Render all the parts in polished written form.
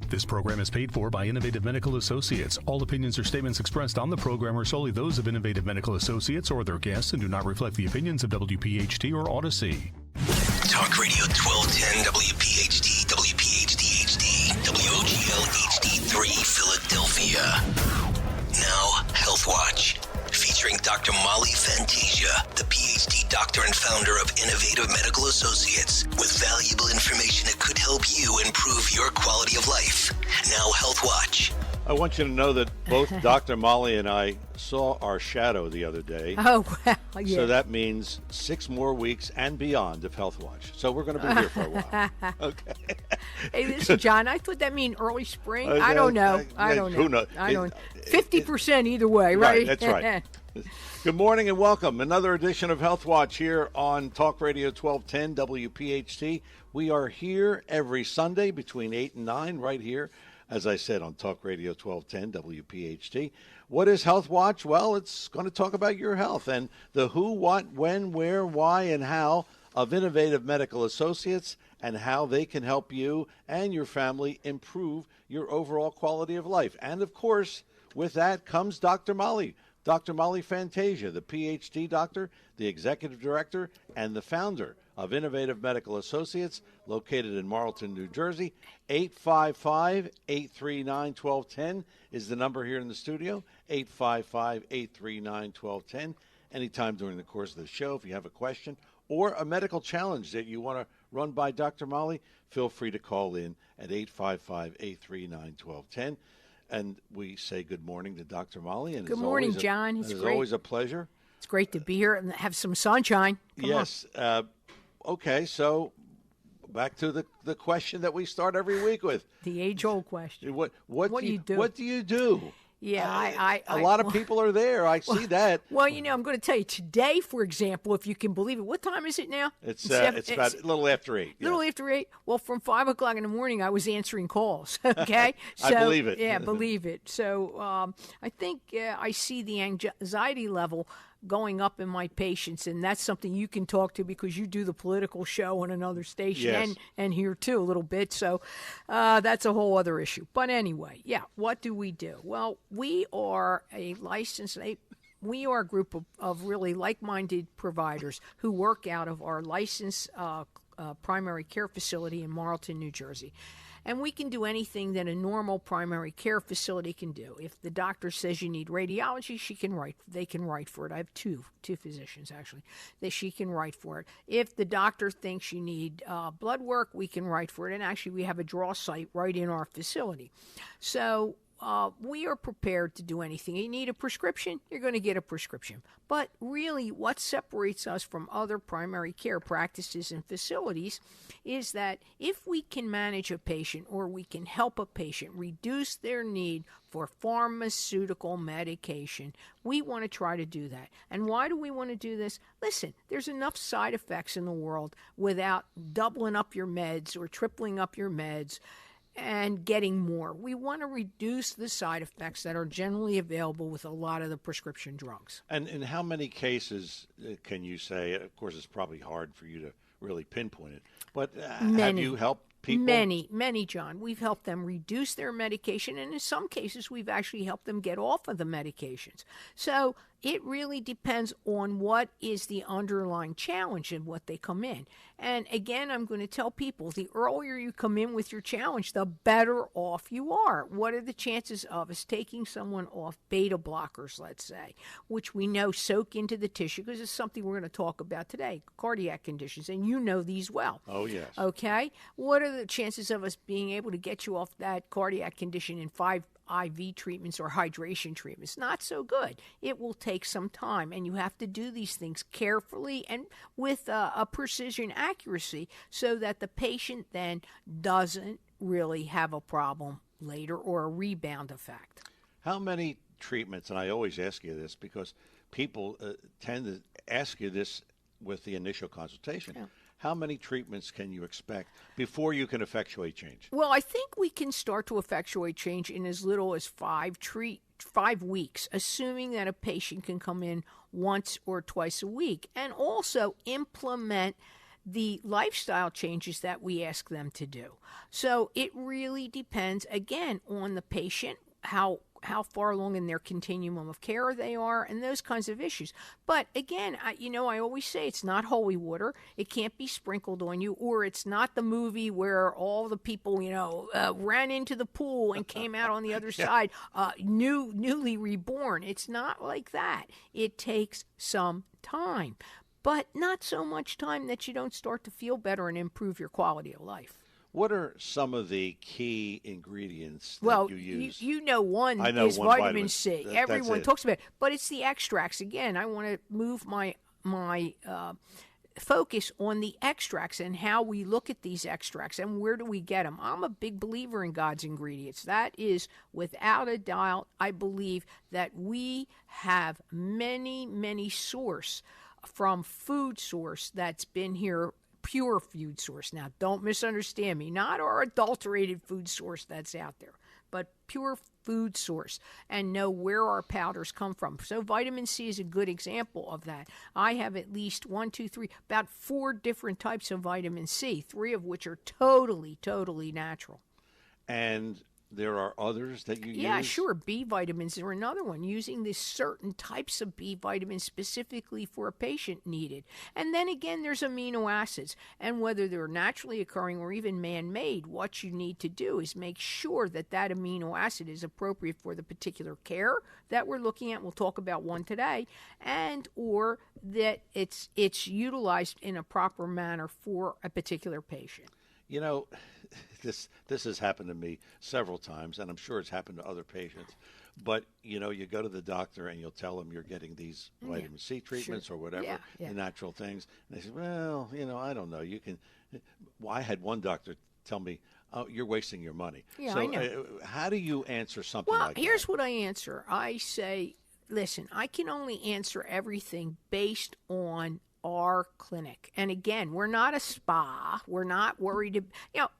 This program is paid for by Innovative Medical Associates. All opinions or statements expressed on the program are solely those of Innovative Medical Associates or their guests and do not reflect the opinions of WPH.D or Odyssey. Talk Radio 1210 WPH.D, WPH.D HD, WOGL HD3 Philadelphia. Now, Health Watch, featuring Dr. Molly FANTASIA, the Ph.D. doctor and founder of Innovative Medical Associates, with valuable information that could help you improve your quality of life. Now, Health Watch. I want you to know that both Dr. Molly and I saw our shadow the other day. Oh, well, yeah. So that means 6 more weeks and beyond of Health Watch. So we're going to be here for a while. Okay. Hey, listen, John, I thought that mean early spring. I don't know. I don't know. Who knows? I don't. 50% either way, right? That's right. Good morning and welcome. Another edition of Health Watch here on Talk Radio 1210 WPHT. We are here every Sunday between 8 and 9 right here, as I said, on Talk Radio 1210 WPHT. What is Health Watch? Well, it's going to talk about your health and the who, what, when, where, why, and how of Innovative Medical Associates and how they can help you and your family improve your overall quality of life. And, of course, with that comes Dr. Molly. Dr. Molly FANTASIA, the Ph.D. doctor, the executive director, and the founder of Innovative Medical Associates, located in Marlton, New Jersey. 855-839-1210 is the number here in the studio, 855-839-1210. Anytime during the course of the show, if you have a question or a medical challenge that you want to run by Dr. Molly, feel free to call in at 855-839-1210. And we say good morning to Dr. Molly. And good morning, John. It's always a pleasure. It's great to be here and have some sunshine. Yes. Okay, so back to the question that we start every week with. The age-old question. What do you do? What do you do? Yeah, a lot of people are there. I see that. Well, I'm going to tell you today, for example, if you can believe it. What time is it now? It's about a little after 8. A little after 8. Well, from 5 o'clock in the morning, I was answering calls. Okay, I believe it. Yeah, believe it. So I think I see the anxiety level going up in my patients, and that's something you can talk to because you do the political show on another station. Yes. and here too a little bit, so that's a whole other issue. But anyway, what do? Well, we are a group of really like-minded providers who work out of our licensed primary care facility in Marlton, New Jersey. And we can do anything that a normal primary care facility can do. If the doctor says you need radiology, they can write for it. I have two physicians, actually, that she can write for it. If the doctor thinks you need blood work, we can write for it. And actually, we have a draw site right in our facility. So we are prepared to do anything. You need a prescription, you're going to get a prescription. But really, what separates us from other primary care practices and facilities is that if we can manage a patient or we can help a patient reduce their need for pharmaceutical medication, we want to try to do that. And why do we want to do this? Listen, there's enough side effects in the world without doubling up your meds or tripling up your meds and getting more. We want to reduce the side effects that are generally available with a lot of the prescription drugs. And in how many cases can you say, of course it's probably hard for you to really pinpoint it, but have you helped people? Many, John. We've helped them reduce their medication, and in some cases we've actually helped them get off of the medications. So it really depends on what is the underlying challenge and what they come in. And again, I'm going to tell people, the earlier you come in with your challenge, the better off you are. What are the chances of us taking someone off beta blockers, let's say, which we know soak into the tissue, because it's something we're going to talk about today, cardiac conditions, and you know these well. Oh, yes. Okay? What are the chances of us being able to get you off that cardiac condition in 5 IV treatments or hydration treatments? Not so good. It will take some time, and you have to do these things carefully and with a precision accuracy so that the patient then doesn't really have a problem later or a rebound effect. How many treatments, and I always ask you this because people tend to ask you this with the initial consultation. Yeah. How many treatments can you expect before you can effectuate change? Well, I think we can start to effectuate change in as little as 5 weeks, assuming that a patient can come in once or twice a week, and also implement the lifestyle changes that we ask them to do. So it really depends, again, on the patient, how far along in their continuum of care they are, and those kinds of issues. But again, I always say it's not holy water. It can't be sprinkled on you, or it's not the movie where all the people, ran into the pool and came out on the other side, newly reborn. It's not like that. It takes some time, but not so much time that you don't start to feel better and improve your quality of life. What are some of the key ingredients that you use? One I know is one vitamin C. Everyone it. talks about it, but it's the extracts. Again, I want to move my focus on the extracts and how we look at these extracts and where do we get them. I'm a big believer in God's ingredients. That is, without a doubt, I believe that we have many, many source from food source that's been here, pure food source. Now, don't misunderstand me. Not our adulterated food source that's out there, but pure food source, and know where our powders come from. So vitamin C is a good example of that. I have at least about 4 different types of vitamin C, 3 of which are totally, totally natural. And there are others that you use? Yeah, sure. B vitamins are another one, using these certain types of B vitamins specifically for a patient needed. And then again, there's amino acids. And whether they're naturally occurring or even man-made, what you need to do is make sure that that amino acid is appropriate for the particular care that we're looking at. We'll talk about one today. And or that it's utilized in a proper manner for a particular patient. This has happened to me several times, and I'm sure it's happened to other patients. But, you go to the doctor and you'll tell them you're getting these vitamin C treatments or whatever, the natural things. And they say, well, I don't know. I had one doctor tell me, oh, you're wasting your money. Yeah, so I know. How do you answer something like that? Well, here's what I answer. I say, listen, I can only answer everything based on our clinic. And again, we're not a spa. We're not worried.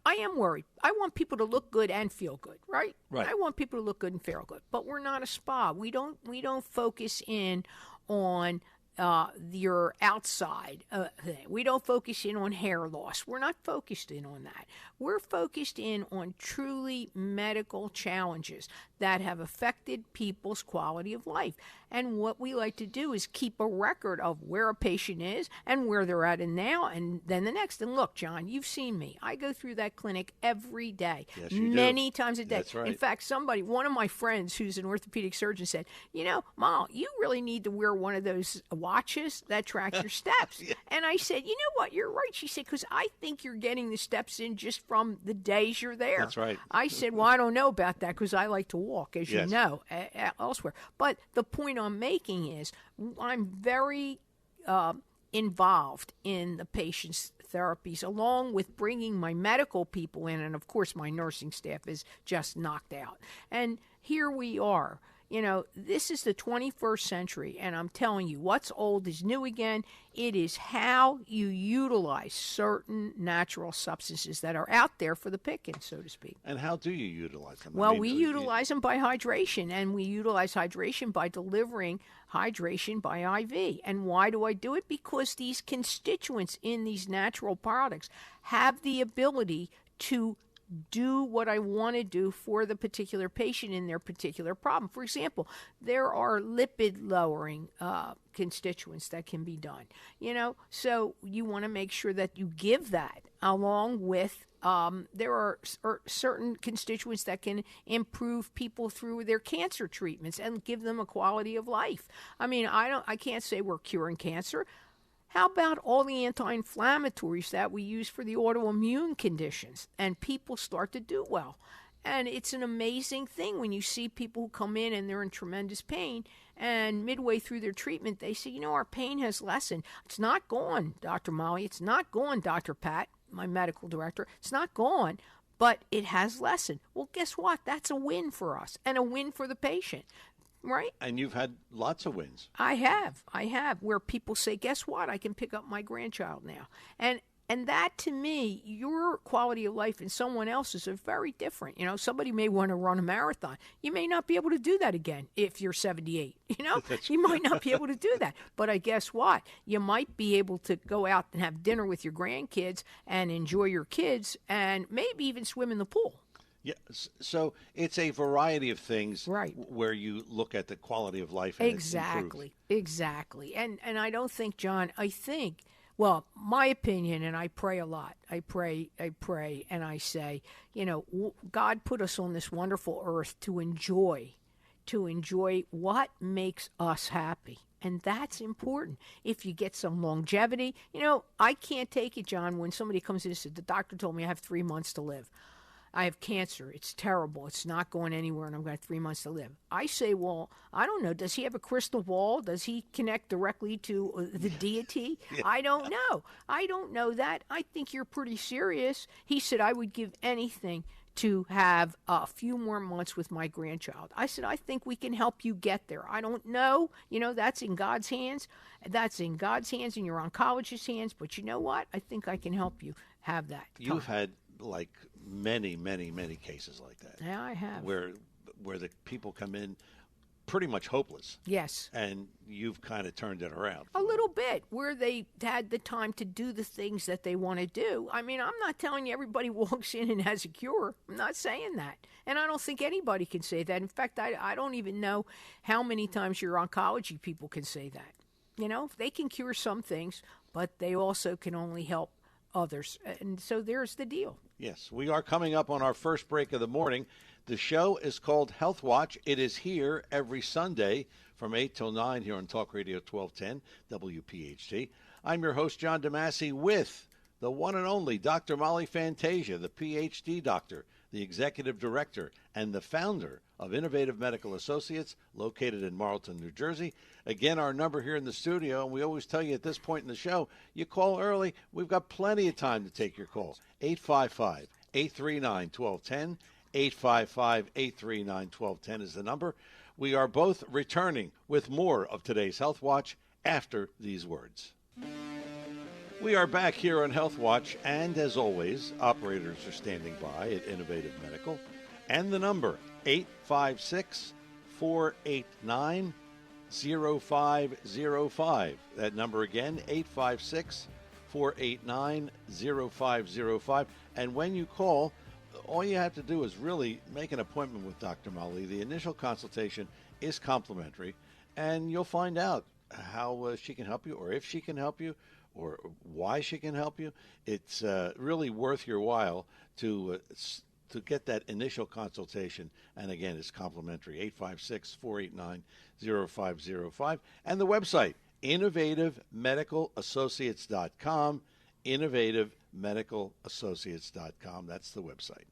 I am worried. I want people to look good and feel good, right? Right. I want people to look good and feel good. But we're not a spa. We don't focus in on your outside thing. We don't focus in on hair loss. We're not focused in on that. We're focused in on truly medical challenges that have affected people's quality of life. And what we like to do is keep a record of where a patient is and where they're at in now and then the next. And look, John, you've seen me. I go through that clinic every day, yes, you many times a day. That's right. In fact, one of my friends who's an orthopedic surgeon said, Mal, you really need to wear one of those watches that track your steps. Yeah. And I said, you know what, you're right. She said, because I think you're getting the steps in just from the days you're there. That's right. I said, well, I don't know about that because I like to walk, as you know, elsewhere. But the point I'm making is I'm very involved in the patient's therapies, along with bringing my medical people in. And, of course, my nursing staff is just knocked out. And here we are. This is the 21st century, and I'm telling you, what's old is new again. It is how you utilize certain natural substances that are out there for the picking, so to speak. And how do you utilize them? Well, we utilize them by hydration, and we utilize hydration by delivering hydration by IV. And why do I do it? Because these constituents in these natural products have the ability to do what I want to do for the particular patient in their particular problem. For example, there are lipid-lowering constituents that can be done. So you want to make sure that you give that along with there are certain constituents that can improve people through their cancer treatments and give them a quality of life. I can't say we're curing cancer. How about all the anti-inflammatories that we use for the autoimmune conditions? And people start to do well. And it's an amazing thing when you see people who come in and they're in tremendous pain, and midway through their treatment, they say, our pain has lessened. It's not gone, Dr. Molly. It's not gone, Dr. Pat, my medical director. It's not gone, but it has lessened. Well, guess what? That's a win for us and a win for the patient. Right? And you've had lots of wins. I have, where people say, guess what? I can pick up my grandchild now. And And that, to me, your quality of life and someone else's are very different. Somebody may want to run a marathon. You may not be able to do that again if you're 78. You might not be able to do that. But I guess what? You might be able to go out and have dinner with your grandkids and enjoy your kids and maybe even swim in the pool. Yeah, so it's a variety of things, right, where you look at the quality of life. And exactly. And I don't think, John, well, my opinion, and I pray a lot. I pray, and I say, God put us on this wonderful earth to enjoy what makes us happy. And that's important. If you get some longevity, I can't take it, John, when somebody comes in and says, the doctor told me I have 3 months to live. I have cancer. It's terrible. It's not going anywhere, and I've got 3 months to live. I say, well, I don't know. Does he have a crystal ball? Does he connect directly to the deity? Yeah. I don't know. I don't know that. I think you're pretty serious. He said, I would give anything to have a few more months with my grandchild. I said, I think we can help you get there. I don't know. That's in God's hands. That's in God's hands and your oncologist's hands. But you know what? I think I can help you have that. You've had many cases like that. Yeah, I have. Where the people come in pretty much hopeless. Yes. And you've kind of turned it around. A little bit, where they had the time to do the things that they want to do. I mean, I'm not telling you everybody walks in and has a cure. I'm not saying that. And I don't think anybody can say that. In fact, I don't even know how many times your oncology people can say that. They can cure some things, but they also can only help others. And so there's the deal. Yes, we are coming up on our first break of the morning. The show is called Health Watch. It is here every Sunday from 8 till 9 here on Talk Radio 1210 WPHT. I'm your host, John DeMasi, with the one and only Dr. Molly Fantasia, the PhD doctor, the executive director, and the founder of Innovative Medical Associates, located in Marlton, New Jersey. Again, our number here in the studio, and we always tell you at this point in the show, you call early. We've got plenty of time to take your call. 855-839-1210. 855-839-1210 is the number. We are both returning with more of today's Health Watch after these words. We are back here on Health Watch, and as always, operators are standing by at Innovative Medical. And the number, 856-489-0505. That number again, 856-489-0505. And when you call, all you have to do is really make an appointment with Dr. Molly. The initial consultation is complimentary, and you'll find out how she can help you, or if she can help you, or why she can help you. It's really worth your while to get that initial consultation. And again, it's complimentary, 856-489-0505. And the website, innovativemedicalassociates.com, innovativemedicalassociates.com. That's the website.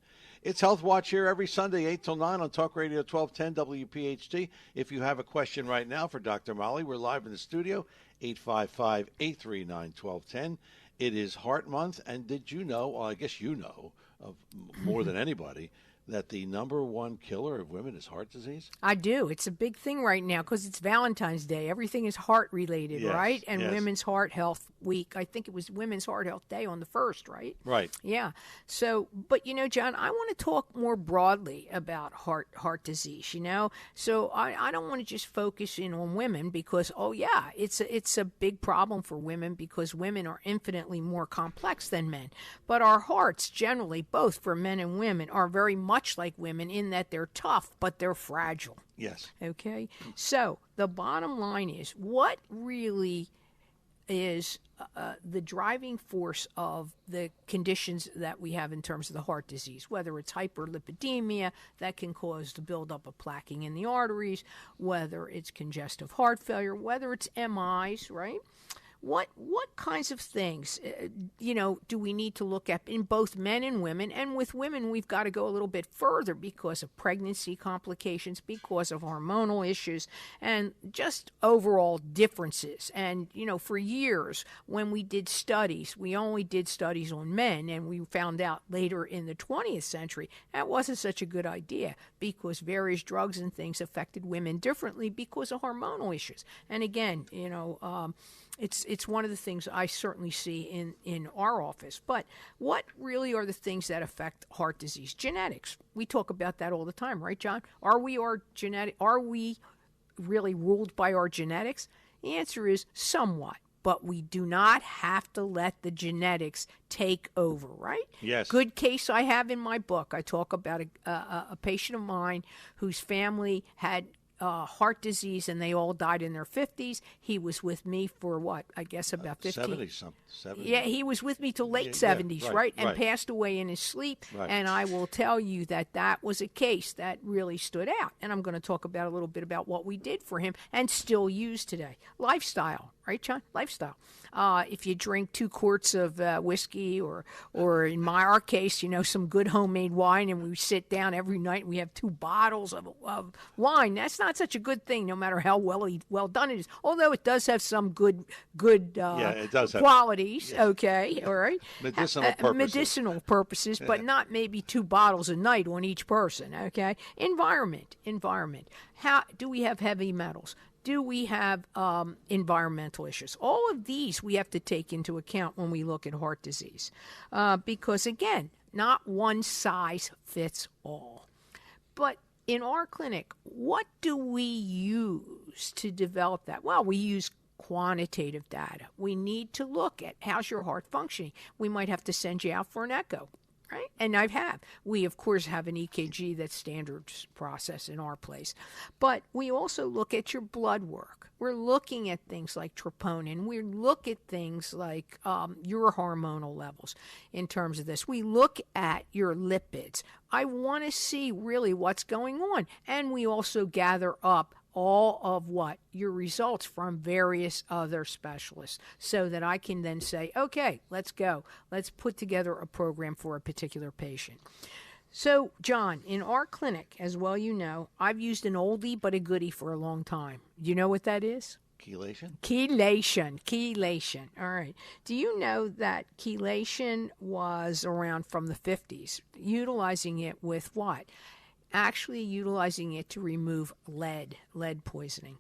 It's Health Watch here every Sunday, 8 till 9 on Talk Radio 1210 WPHT. If you have a question right now for Dr. Molly, we're live in the studio, 855-839-1210. It is Heart Month, and did you know, well, I guess you know, of more than anybody, that the number one killer of women is heart disease? I do. It's a big thing right now because it's Valentine's Day. Everything is heart related, yes, right? And yes. Women's Heart Health Week. I think it was Women's Heart Health Day on the 1st, right? Right. Yeah. So, but John, I want to talk more broadly about heart disease, So I don't want to just focus in on women because, it's a big problem for women because women are infinitely more complex than men. But our hearts generally, both for men and women, are very much like women in that they're tough, but they're fragile. Yes. Okay? So the bottom line is, what really is the driving force of the conditions that we have in terms of the heart disease, whether it's hyperlipidemia that can cause the buildup of plaquing in the arteries, whether it's congestive heart failure, whether it's MIs, right? What kinds of things, do we need to look at in both men and women? And with women, we've got to go a little bit further because of pregnancy complications, because of hormonal issues, and just overall differences. And, for years, when we did studies, we only did studies on men, and we found out later in the 20th century that wasn't such a good idea because various drugs and things affected women differently because of hormonal issues. And again, it's it's one of the things I certainly see in our office. But what really are the things that affect heart disease? Genetics. We talk about that all the time, right, John? Are we really ruled by our genetics? The answer is somewhat. But we do not have to let the genetics take over, right? Yes. Good case I have in my book. I talk about a patient of mine whose family had heart disease, and they all died in their 50s. He was with me for what? I guess about 15. 70. Yeah, he was with me till late 70s, right? And passed away in his sleep. Right. And I will tell you that was a case that really stood out. And I'm going to talk about a little bit about what we did for him and still use today. Lifestyle, right, John? Lifestyle. If you drink 2 quarts of whiskey, or in our case, some good homemade wine, and we sit down every night and we have 2 bottles of wine, that's not such a good thing, no matter how well done it is. Although it does have some good it does have qualities. Yes. Okay, all right. Medicinal purposes. But not maybe 2 bottles a night on each person. Okay. Environment. How do we have heavy metals? Do we have environmental issues? All of these we have to take into account when we look at heart disease, because again, not one size fits all. But in our clinic, what do we use to develop that? Well, we use quantitative data. We need to look at how's your heart functioning. We might have to send you out for an echo. Right? And we of course have an EKG that's standard process in our place, but we also look at your blood work. We're looking at things like troponin. We look at things like your hormonal levels in terms of this. We look at your lipids. I want to see really what's going on, and we also gather up all of your results from various other specialists, so that I can then say, okay, let's go. Let's put together a program for a particular patient. So, John, in our clinic, as well I've used an oldie but a goodie for a long time. Do you know what that is? Chelation. All right. Do you know that chelation was around from the 50s, utilizing it with what? Actually utilizing it to remove lead poisoning.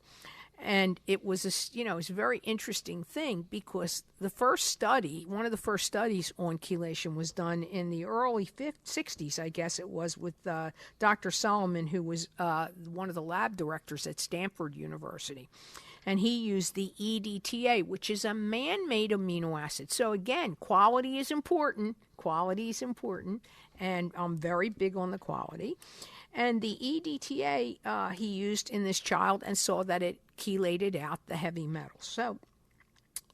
And it was it's a very interesting thing, because one of the first studies on chelation was done in the early 60s, I guess it was, with Dr. Solomon, who was one of the lab directors at Stanford University. And he used the EDTA, which is a man-made amino acid. So again, quality is important, and I'm very big on the quality. And the EDTA he used in this child, and saw that it chelated out the heavy metals. So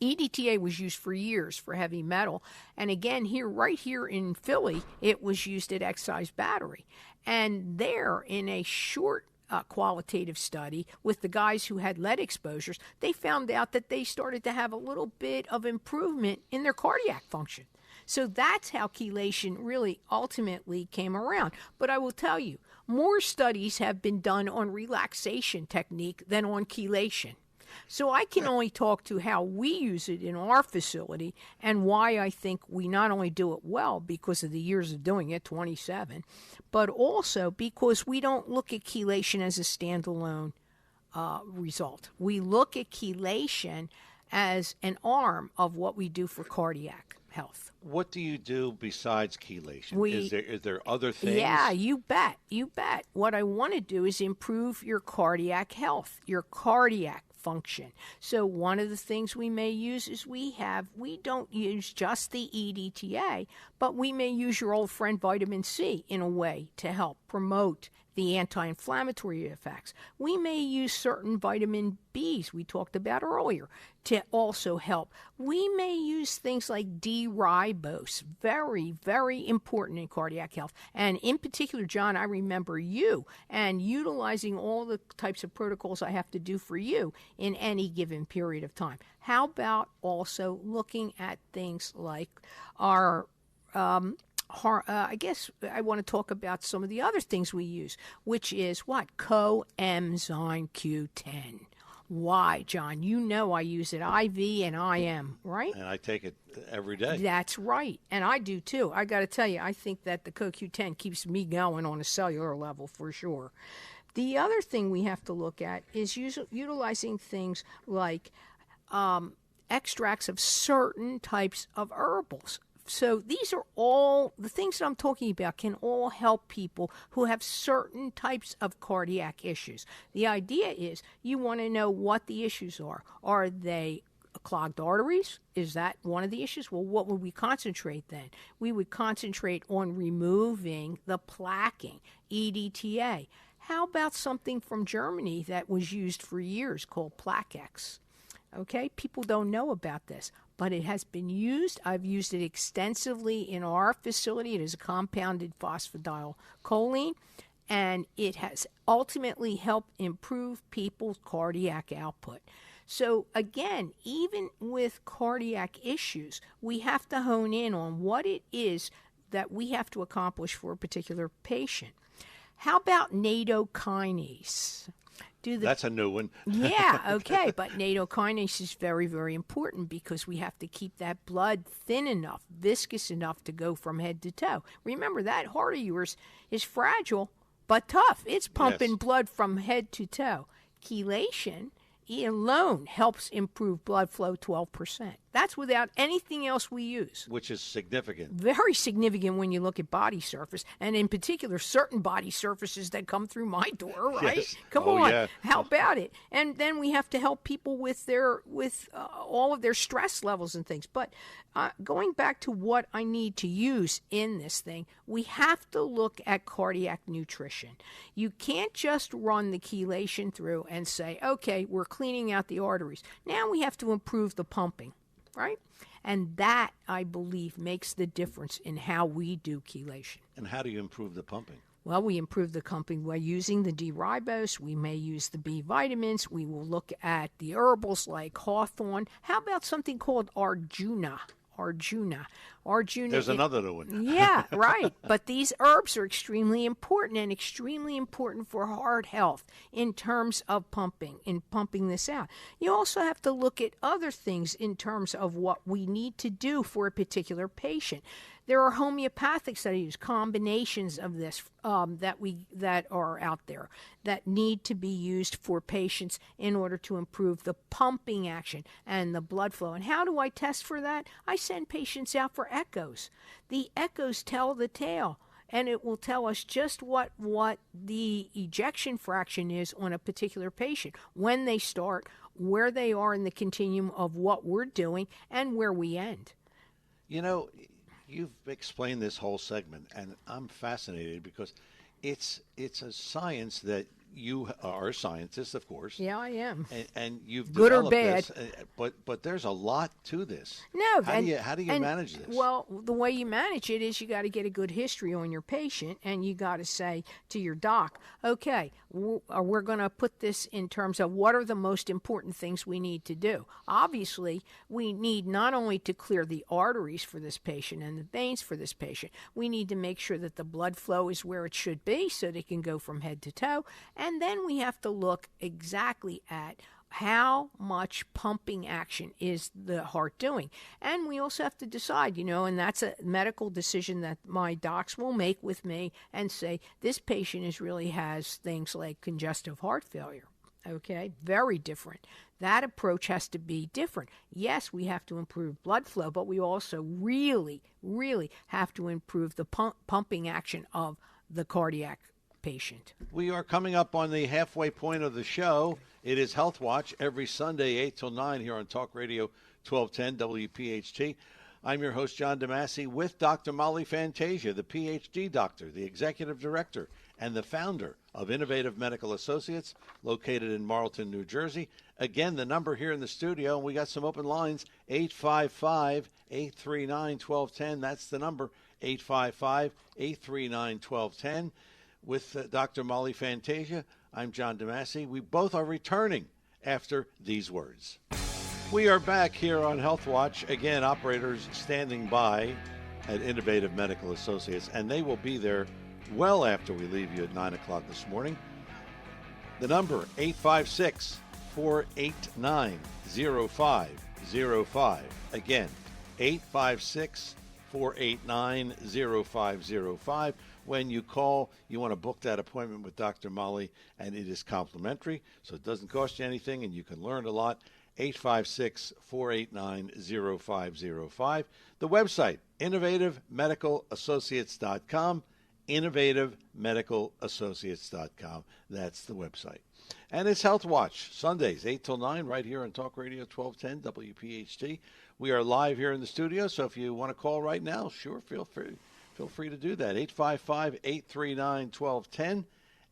EDTA was used for years for heavy metal. And again, right here in Philly, it was used at Excise Battery. And there, in a short qualitative study with the guys who had lead exposures, they found out that they started to have a little bit of improvement in their cardiac function. So that's how chelation really ultimately came around. But I will tell you, more studies have been done on relaxation technique than on chelation. So I can only talk to how we use it in our facility, and why I think we not only do it well because of the years of doing it, 27, but also because we don't look at chelation as a standalone result. We look at chelation as an arm of what we do for cardiac health. What do you do besides chelation? Is there other things? Yeah, you bet. What I want to do is improve your cardiac health, your cardiac function. So one of the things we may use is we don't use just the EDTA, but we may use your old friend vitamin C in a way to help promote the anti-inflammatory effects. We may use certain vitamin Bs we talked about earlier to also help. We may use things like D-ribose, very, very important in cardiac health. And in particular, John, I remember you and utilizing all the types of protocols I have to do for you in any given period of time. How about also looking at things like our I guess I want to talk about some of the other things we use, which is what? Coenzyme Q10. Why, John? You know I use it IV and IM, right? And I take it every day. That's right. And I do too. I got to tell you, I think that the CoQ10 keeps me going on a cellular level for sure. The other thing we have to look at is utilizing things like extracts of certain types of herbals. So these are all the things that I'm talking about can all help people who have certain types of cardiac issues. The idea is you want to know what the issues are. Are they clogged arteries? Is that one of the issues? Well, what would we concentrate then? We would concentrate on removing the plaquing, EDTA. How about something from Germany that was used for years called Plaquex? Okay, people don't know about this, but it has been used. I've used it extensively in our facility. It is a compounded phosphatidylcholine, and it has ultimately helped improve people's cardiac output. So again, even with cardiac issues, we have to hone in on what it is that we have to accomplish for a particular patient. How about nattokinase? That's a new one. Yeah, okay, but nattokinase is very, very important because we have to keep that blood thin enough, viscous enough to go from head to toe. Remember, that heart of yours is fragile but tough. It's pumping blood from head to toe. Chelation alone helps improve blood flow 12%. That's without anything else we use. Which is significant. Very significant when you look at body surface, and in particular, certain body surfaces that come through my door, right? Yes. Come Oh, on. yeah. How about it? And then we have to help people with all of their stress levels and things. But going back to what I need to use in this thing, we have to look at cardiac nutrition. You can't just run the chelation through and say, okay, we're cleaning out the arteries. Now we have to improve the pumping. Right? And that, I believe, makes the difference in how we do chelation. And how do you improve the pumping? Well, we improve the pumping by using the D-ribose. We may use the B vitamins. We will look at the herbals like hawthorn. How about something called Arjuna? There's another one. Yeah, right. But these herbs are extremely important for heart health in terms of pumping this out. You also have to look at other things in terms of what we need to do for a particular patient. There are homeopathics that I use, combinations of this that are out there that need to be used for patients in order to improve the pumping action and the blood flow. And how do I test for that? I send patients out for echoes. The echoes tell the tale, and it will tell us just what the ejection fraction is on a particular patient, when they start, where they are in the continuum of what we're doing, and where we end. You know, you've explained this whole segment, and I'm fascinated because it's a science that you are a scientist, of course. Yeah, I am. And you've good or developed bad. this, but there's a lot to this. No, how do you manage this? Well, the way you manage it is you got to get a good history on your patient, and you got to say to your doc, okay, we're going to put this in terms of what are the most important things we need to do. Obviously, we need not only to clear the arteries for this patient and the veins for this patient, we need to make sure that the blood flow is where it should be so they can go from head to toe. And then we have to look exactly at how much pumping action is the heart doing. And we also have to decide, and that's a medical decision that my docs will make with me and say, this patient really has things like congestive heart failure. Okay, very different. That approach has to be different. Yes, we have to improve blood flow, but we also really, really have to improve the pumping action of the cardiac patient. We are coming up on the halfway point of the show. It is Health Watch every Sunday, 8 till 9 here on Talk Radio 1210 WPHT. I'm your host, John DeMasi, with Dr. Molly Fantasia, the PhD doctor, the executive director, and the founder of Innovative Medical Associates, located in Marlton, New Jersey. Again, the number here in the studio, and we got some open lines, 855-839-1210. That's the number, 855-839-1210. With Dr. Molly Fantasia, I'm John DeMasi. We both are returning after these words. We are back here on Health Watch. Again, operators standing by at Innovative Medical Associates, and they will be there well after we leave you at 9 o'clock this morning. The number, 856-489-0505. Again, 856-489-0505. When you call, you want to book that appointment with Dr. Molly, and it is complimentary, so it doesn't cost you anything, and you can learn a lot. 856-489-0505. The website, innovativemedicalassociates.com, innovativemedicalassociates.com. That's the website. And it's Health Watch, Sundays, 8 till 9, right here on Talk Radio 1210 WPHT. We are live here in the studio, so if you want to call right now, sure, feel free to do that. 855-839-1210,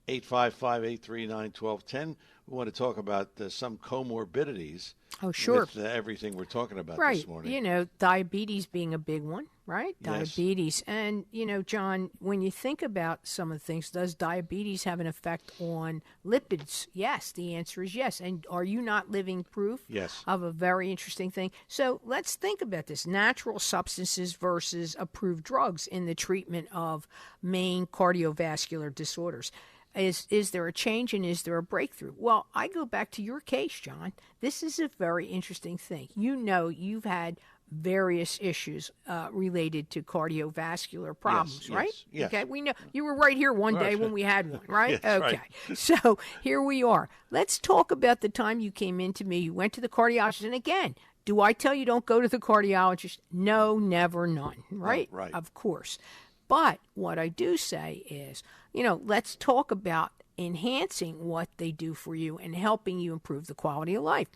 855-839-1210. We want to talk about some comorbidities. Oh, sure. With everything we're talking about right. this morning. You know, diabetes being a big one, right? Yes. Diabetes. And, you know, John, when you think about some of the things, does diabetes have an effect on lipids? Yes. The answer is yes. And are you not living proof Yes. of a very interesting thing? So let's think about this. Natural substances versus approved drugs in the treatment of main cardiovascular disorders. Is there a change and is there a breakthrough? Well, I go back to your case, John. This is a very interesting thing. You know, you've had various issues related to cardiovascular problems, Yes, right? yes. Okay, we know you were right here one day when we had one, right? Yes, okay, right. So here we are. Let's talk about the time you came in to me. You went to the cardiologist, and again, do I tell you don't go to the cardiologist? No, never, none, right? Oh, right. Of course. But what I do say is, you know, let's talk about enhancing what they do for you and helping you improve the quality of life.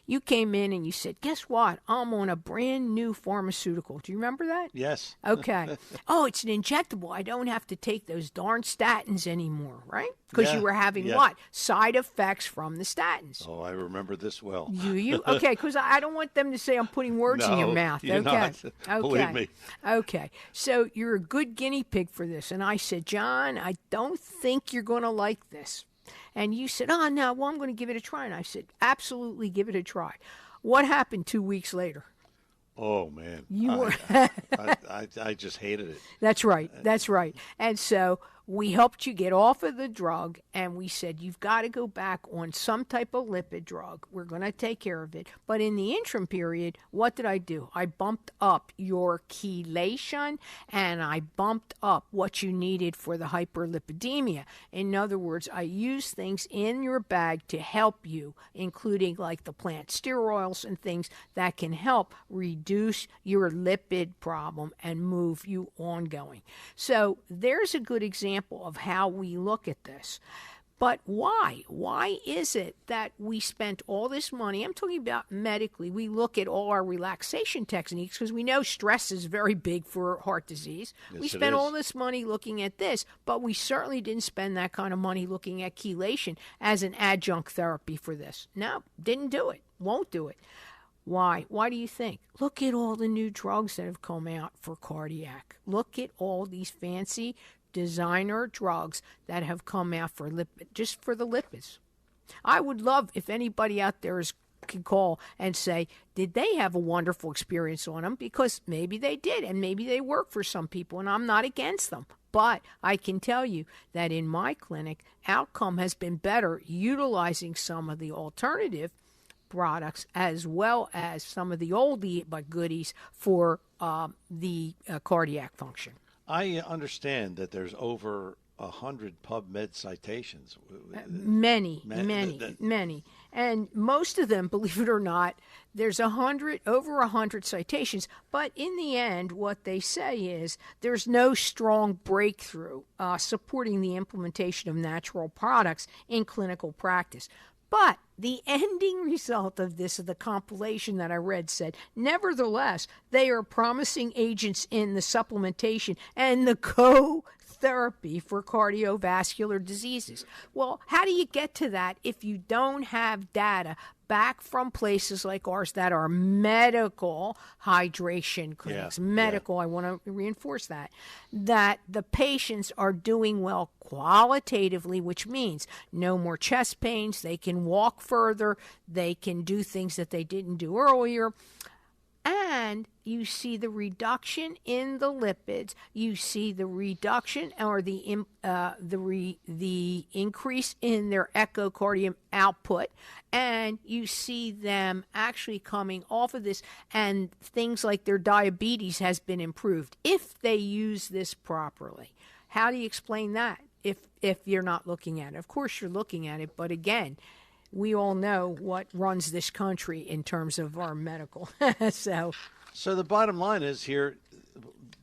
You came in and you said, guess what? I'm on a brand new pharmaceutical. Do you remember that? Yes. Okay. Oh, it's an injectable. I don't have to take those darn statins anymore, right? Because Yeah, you were having yeah. what? Side effects from the statins. Oh, I remember this well. Do you? Okay, because I don't want them to say I'm putting words in your No, mouth. you're Okay. not. Okay. Believe me. Okay. So you're a good guinea pig for this. And I said, John, I don't think you're going to like this. And you said, oh, no, well, I'm going to give it a try. And I said, absolutely give it a try. What happened 2 weeks later? Oh, man. You were. I just hated it. That's right. That's right. And so we helped you get off of the drug, and we said, you've got to go back on some type of lipid drug. We're going to take care of it. But in the interim period, what did I do? I bumped up your chelation, and I bumped up what you needed for the hyperlipidemia. In other words, I used things in your bag to help you, including like the plant sterols and things that can help reduce your lipid problem and move you ongoing. So there's a good example of how we look at this. But why? Why is it that we spent all this money? I'm talking about medically. We look at all our relaxation techniques because we know stress is very big for heart disease. Yes, we it spent is. all this money looking at this, but we certainly didn't spend that kind of money looking at chelation as an adjunct therapy for this. No, didn't do it. Won't do it. Why? Why do you think? Look at all the new drugs that have come out for cardiac. Look at all these fancy designer drugs that have come out for just for the lipids. I would love if anybody out there can call and say, did they have a wonderful experience on them? Because maybe they did, and maybe they work for some people, and I'm not against them. But I can tell you that in my clinic, outcome has been better utilizing some of the alternative products as well as some of the oldie but goodies for the cardiac function. I understand that there's over 100 PubMed citations. Many. That- And most of them, believe it or not, there's over 100 citations. But in the end, what they say is there's no strong breakthrough supporting the implementation of natural products in clinical practice. But the ending result of this, of the compilation that I read, said, nevertheless, they are promising agents in the supplementation and the co-therapy for cardiovascular diseases. Well, how do you get to that if you don't have data back from places like ours that are medical hydration clinics? Medical, I want to reinforce that the patients are doing well qualitatively, which means no more chest pains, they can walk further, they can do things that they didn't do earlier. And you see the reduction in the lipids. You see the reduction or the increase in their echocardium output, and you see them actually coming off of this, and things like their diabetes has been improved if they use this properly. How do you explain that if you're not looking at it? Of course you're looking at it, but again, we all know what runs this country in terms of our medical. So the bottom line is here,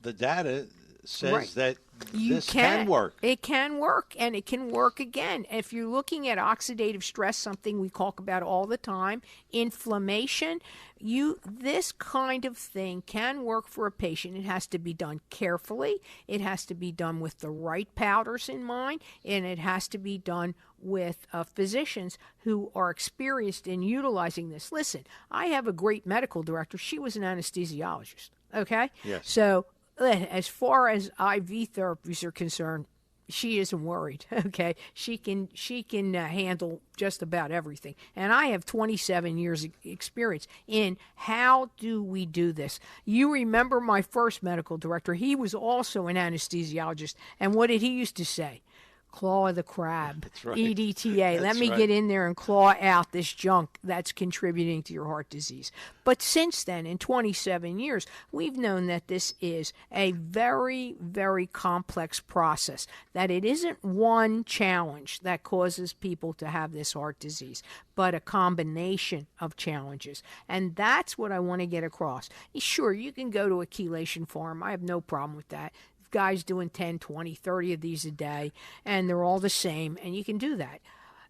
the data says that this can work. It can work, and it can work again. If you're looking at oxidative stress, something we talk about all the time, inflammation, this kind of thing can work for a patient. It has to be done carefully. It has to be done with the right powders in mind, and it has to be done with physicians who are experienced in utilizing this. Listen, I have a great medical director. She was an anesthesiologist, okay? Yes. So as far as IV therapies are concerned, she isn't worried. Okay, she can handle just about everything. And I have 27 years experience in how do we do this. You remember my first medical director? He was also an anesthesiologist, and what did he used to say? Claw of the crab, That's right. EDTA. Let me right. get in there and claw out this junk that's contributing to your heart disease. But since then, in 27 years, we've known that this is a very, very complex process, that it isn't one challenge that causes people to have this heart disease, but a combination of challenges. And that's what I want to get across. Sure, you can go to a chelation farm. I have no problem with that. Guys doing 10, 20, 30 of these a day, and they're all the same, and you can do that.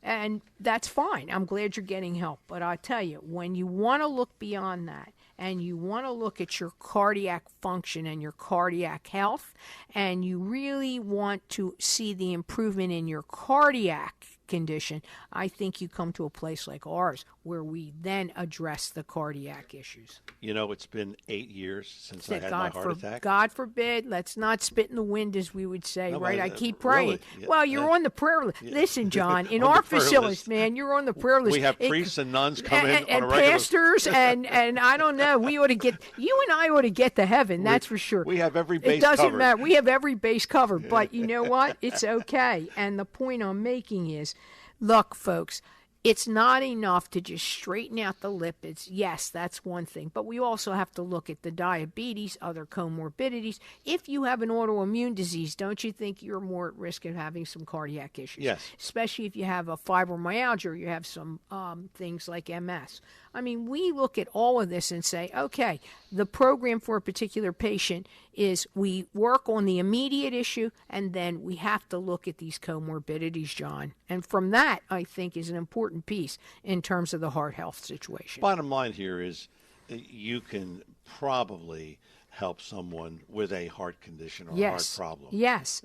And that's fine. I'm glad you're getting help. But I tell you, when you want to look beyond that, and you want to look at your cardiac function and your cardiac health, and you really want to see the improvement in your cardiac condition, I think you come to a place like ours where we then address the cardiac issues. You know, it's been 8 years since I had my heart attack. God forbid, let's not spit in the wind, as we would say, No, right? but, I keep praying. really? Yeah, Well, you're on the prayer list. yeah. Listen, John, in On the our prayer facilities, list. man, you're on the prayer list. We have priests and nuns come in on and a regular pastors, and I don't know. We ought to get, you and I ought to get to heaven, that's for sure. We have every base It doesn't covered. matter. We have every base covered, but you know what? It's okay. And the point I'm making is, look, folks, it's not enough to just straighten out the lipids. Yes, that's one thing. But we also have to look at the diabetes, other comorbidities. If you have an autoimmune disease, don't you think you're more at risk of having some cardiac issues? Yes. Especially if you have a fibromyalgia or you have some things like MS. I mean, we look at all of this and say, okay, the program for a particular patient is we work on the immediate issue, and then we have to look at these comorbidities, John. And from that, I think, is an important piece in terms of the heart health situation. Bottom line here is you can probably help someone with a heart condition or a heart problem. Yes.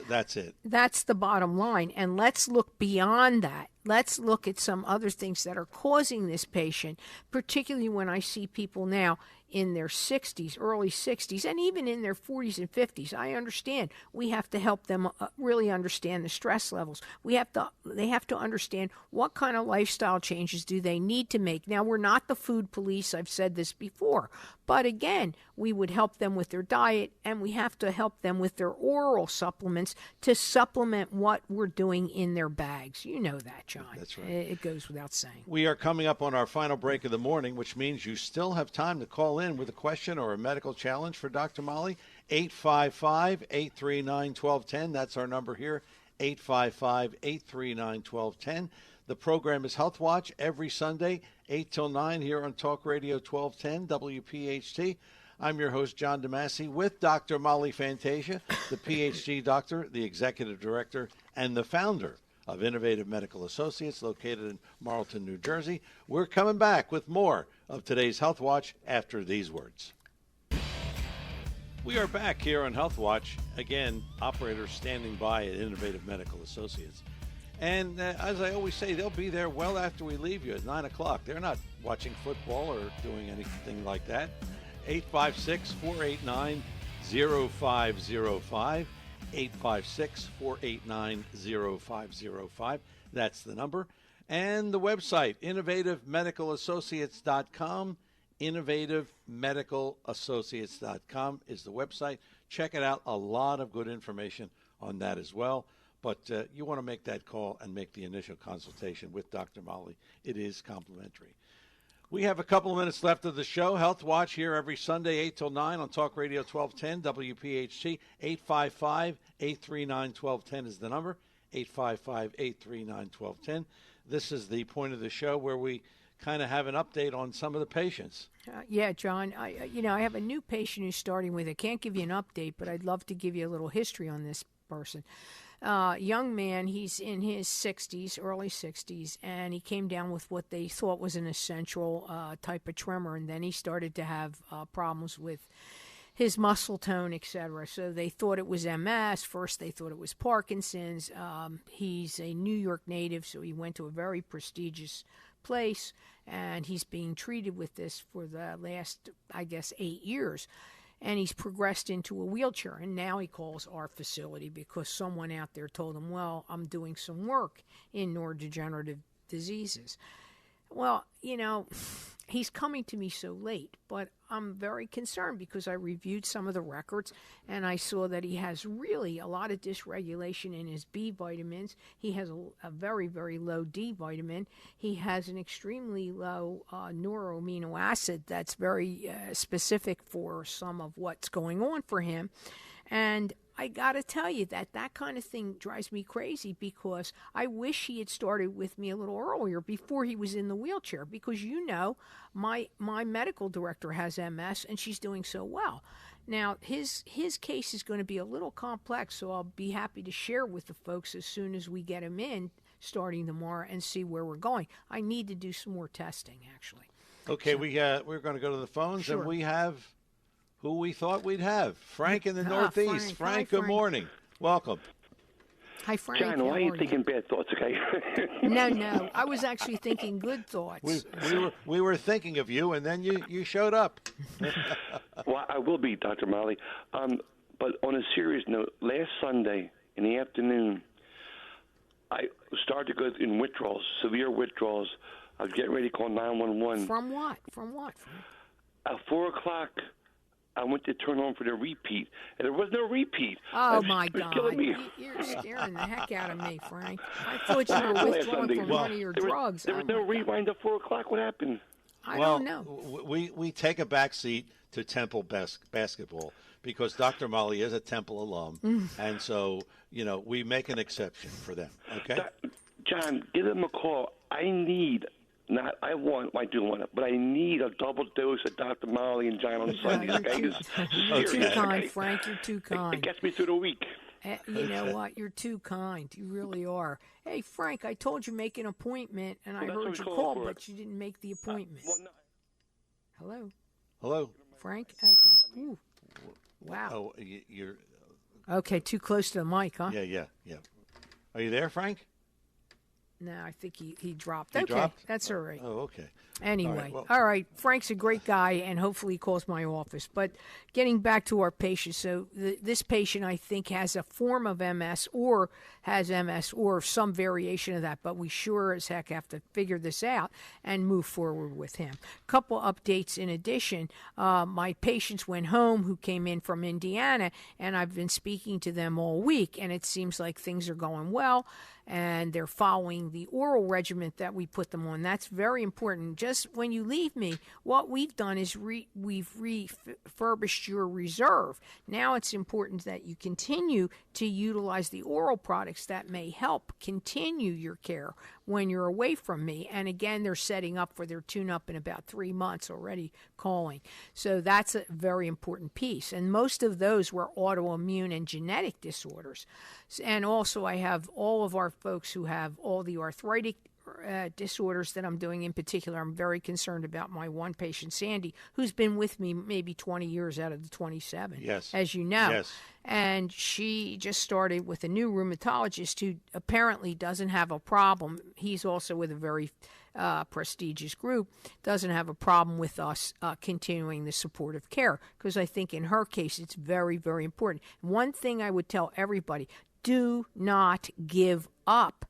That's it. That's the bottom line. And let's look beyond that. Let's look at some other things that are causing this patient, particularly when I see people now in their 60s, early 60s, and even in their 40s and 50s. I understand we have to help them really understand the stress levels. They have to understand what kind of lifestyle changes do they need to make. Now, we're not the food police. I've said this before. But again, we would help them with their diet, and we have to help them with their oral supplements to supplement what we're doing in their bags. You know that, John. That's right. It goes without saying. We are coming up on our final break of the morning, which means you still have time to call in with a question or a medical challenge for Dr. Molly. 855-839-1210. That's our number here, 855-839-1210. The program is Health Watch every Sunday, 8 till 9 here on Talk Radio 1210 WPHT. I'm your host, John DeMasi, with Dr. Molly Fantasia, the PhD doctor, the executive director, and the founder of Innovative Medical Associates, located in Marlton, New Jersey. We're coming back with more of today's Health Watch after these words. We are back here on Health Watch. Again, operators standing by at Innovative Medical Associates. And as I always say, they'll be there well after we leave you at 9 o'clock. They're not watching football or doing anything like that. 856-489-0505. 856-489-0505. That's the number. And the website, innovativemedicalassociates.com. Innovativemedicalassociates.com is the website. Check it out. A lot of good information on that as well. But you want to make that call and make the initial consultation with Dr. Molly. It is complimentary. We have a couple of minutes left of the show. Health Watch here every Sunday, 8 till 9 on Talk Radio 1210 WPHT. 855-839-1210 is the number. 855-839-1210. This is the point of the show where we kind of have an update on some of the patients. Yeah, John, I have a new patient who's starting with. I can't give you an update, but I'd love to give you a little history on this person. Young man, he's in his 60s, early 60s, and he came down with what they thought was an essential type of tremor, and then he started to have problems with his muscle tone, etc. So they thought it was MS. First, they thought it was Parkinson's. He's a New York native, so he went to a very prestigious place, and he's being treated with this for the last, I guess, 8 years. And he's progressed into a wheelchair, and now he calls our facility because someone out there told him, well, I'm doing some work in neurodegenerative diseases. Well, he's coming to me so late, but I'm very concerned because I reviewed some of the records and I saw that he has really a lot of dysregulation in his B vitamins. He has a very, very low D vitamin. He has an extremely low neuroamino acid that's very specific for some of what's going on for him. And I got to tell you that kind of thing drives me crazy because I wish he had started with me a little earlier before he was in the wheelchair because, my medical director has MS and she's doing so well. Now, his case is going to be a little complex, so I'll be happy to share with the folks as soon as we get him in starting tomorrow and see where we're going. I need to do some more testing, actually. Okay, so, we're going to go to the phones, sure. And we have who we thought we'd have. Frank in the Northeast. Frank, good morning. Welcome. Hi, Frank. John, why are you thinking bad thoughts, okay? No. I was actually thinking good thoughts. We were thinking of you, and then you showed up. Well, I will be, Dr. Molly. But on a serious note, last Sunday in the afternoon, I started to go in withdrawals, severe withdrawals. I was getting ready to call 911. From what? At 4 o'clock, I went to turn on for the repeat, and there was no repeat. Oh, my God. You're scaring the heck out of me, Frank. I thought you were withdrawing from one of your drugs. There was no rewind at 4 o'clock. What happened? I don't know. We take a back seat to Temple basketball because Dr. Molly is a Temple alum, and so, we make an exception for them, okay? John, give them a call. I do want it, but I need a double dose of Dr. Molly and John on Sunday. You're too kind, Frank. You're too kind. It gets me through the week. You know what? You're too kind. You really are. Hey, Frank, I told you make an appointment, and I heard you call, but you didn't make the appointment. No. Hello? Frank? Okay. Ooh. Wow. Oh, you're... Okay, too close to the mic, huh? Yeah. Are you there, Frank? No, I think he dropped. He dropped? That's all right. Oh, okay. Anyway, all right. Frank's a great guy, and hopefully he calls my office. But getting back to our patient, so this patient, I think, has a form of MS or some variation of that, but we sure as heck have to figure this out and move forward with him. Couple updates in addition. My patients went home who came in from Indiana, and I've been speaking to them all week, and it seems like things are going well, and they're following the oral regimen that we put them on. That's very important. Just when you leave me, what we've done is we've refurbished your reserve. Now it's important that you continue to utilize the oral products that may help continue your care when you're away from me. And again, they're setting up for their tune-up in about 3 months already calling. So that's a very important piece. And most of those were autoimmune and genetic disorders. And also I have all of our folks who have all the arthritic disorders that I'm doing. In particular, I'm very concerned about my one patient, Sandy, who's been with me maybe 20 years out of the 27, yes, as you know. Yes. And she just started with a new rheumatologist who apparently doesn't have a problem. He's also with a very prestigious group, doesn't have a problem with us continuing the supportive care, because I think in her case it's very, very important. One thing I would tell everybody, do not give up.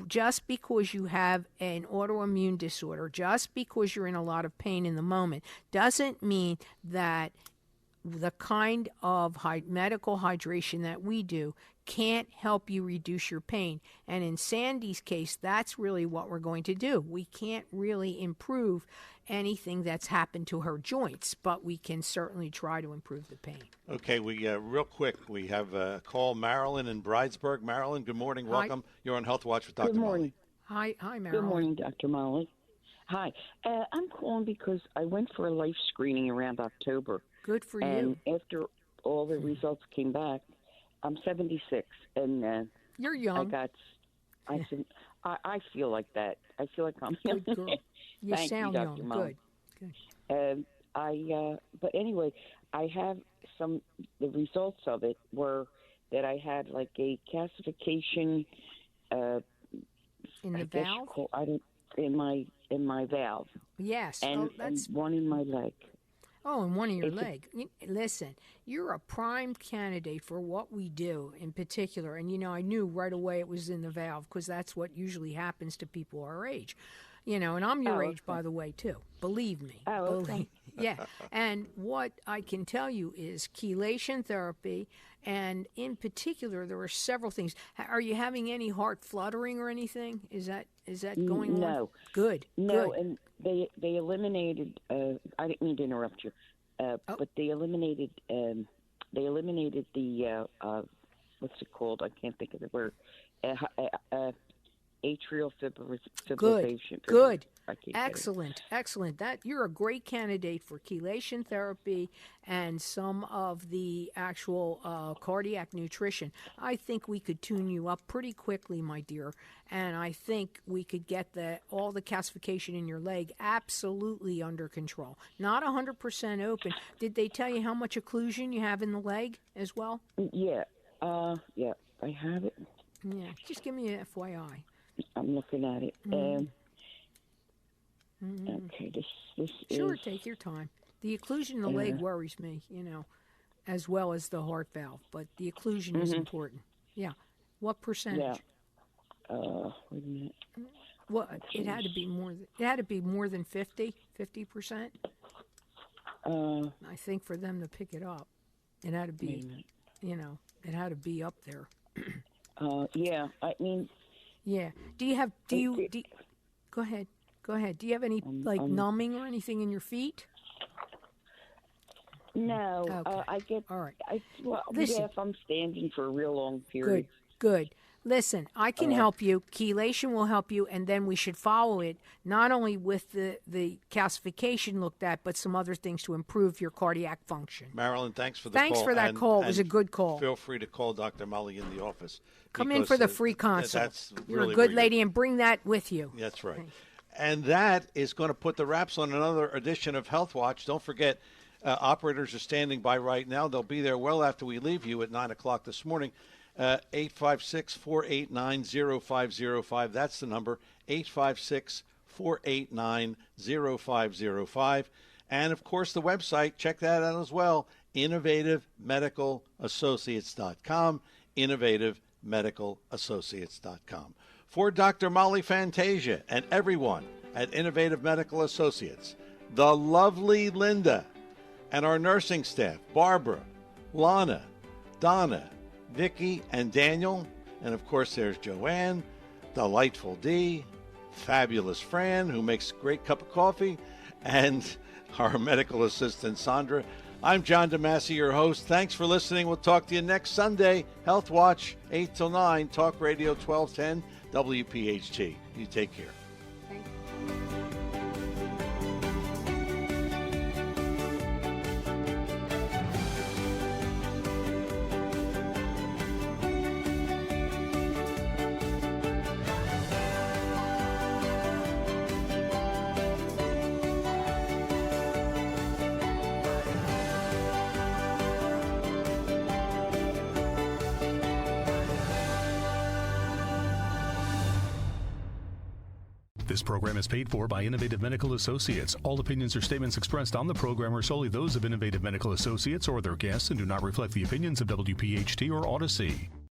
Just because you have an autoimmune disorder, just because you're in a lot of pain in the moment, doesn't mean that the kind of medical hydration that we do can't help you reduce your pain. And in Sandy's case, that's really what we're going to do. We can't really improve anything that's happened to her joints, but we can certainly try to improve the pain. Okay, we real quick, we have a call, Marilyn in Bridesburg. Marilyn, good morning. Welcome. You're on Health Watch with Dr. Good morning. Molly. Hi, Marilyn. Good morning, Dr. Molly. Hi. I'm calling because I went for a life screening around October. Good for and you. After all the results came back, I'm 76, and You're young. I feel like that. I feel like I'm young. Good girl. You Thank sound you, young. Dr. Molly. Good. But anyway, I have the results of it were that I had like a calcification In the valve? In my valve. Yes. And, and one in my leg. Oh, and one in your leg. Listen, you're a prime candidate for what we do in particular. And, I knew right away it was in the valve because that's what usually happens to people our age. And I'm your age, by the way, too. Believe me. Oh, okay. Yeah. And what I can tell you is chelation therapy, and in particular, there are several things. Are you having any heart fluttering or anything? Is that going on? No. Good. No, Good. and they eliminated. I didn't mean to interrupt you, but they eliminated. They eliminated the what's it called? I can't think of the word. Atrial fibrillation. Good. Excellent. That you're a great candidate for chelation therapy and some of the actual cardiac nutrition. I think we could tune you up pretty quickly, my dear, and I think we could get all the calcification in your leg absolutely under control. Not 100% open. Did they tell you how much occlusion you have in the leg as well? Yeah. Yeah. I have it. Yeah. Just give me an FYI. I'm looking at it. Okay, this Sure, is... take your time. The occlusion in the leg worries me, as well as the heart valve, but the occlusion is important. Yeah. What percentage? Yeah. Wait a minute. What? It had to be more. It had to be more than 50%. I think for them to pick it up, it had to be, it had to be up there. Yeah. I mean. Yeah. Go ahead. Do you have any numbing or anything in your feet? No. Okay. I get. All right. Listen, if I'm standing for a real long period. Good. Listen, I can help you. Chelation will help you, and then we should follow it not only with the calcification looked at, but some other things to improve your cardiac function. Marilyn, thanks for the call. Thanks for that call. It was a good call. Feel free to call Dr. Molly in the office. Come in for the free consult. You're really a good lady, and bring that with you. That's right. And that is going to put the wraps on another edition of Health Watch. Don't forget, operators are standing by right now. They'll be there well after we leave you at 9 o'clock this morning. 856-489-0505. That's the number, 856-489-0505. And, of course, the website, check that out as well, innovativemedicalassociates.com, innovativemedicalassociates.com. For Dr. Molly Fantasia and everyone at Innovative Medical Associates, the lovely Linda, and our nursing staff, Barbara, Lana, Donna, Vicki, and Daniel, and of course there's Joanne, delightful Dee, fabulous Fran, who makes a great cup of coffee, and our medical assistant Sandra. I'm John DeMasi, your host. Thanks for listening. We'll talk to you next Sunday. Health Watch, 8 till 9, Talk Radio 1210, WPHT. You take care. This program is paid for by Innovative Medical Associates. All opinions or statements expressed on the program are solely those of Innovative Medical Associates or their guests and do not reflect the opinions of WPHT or Odyssey.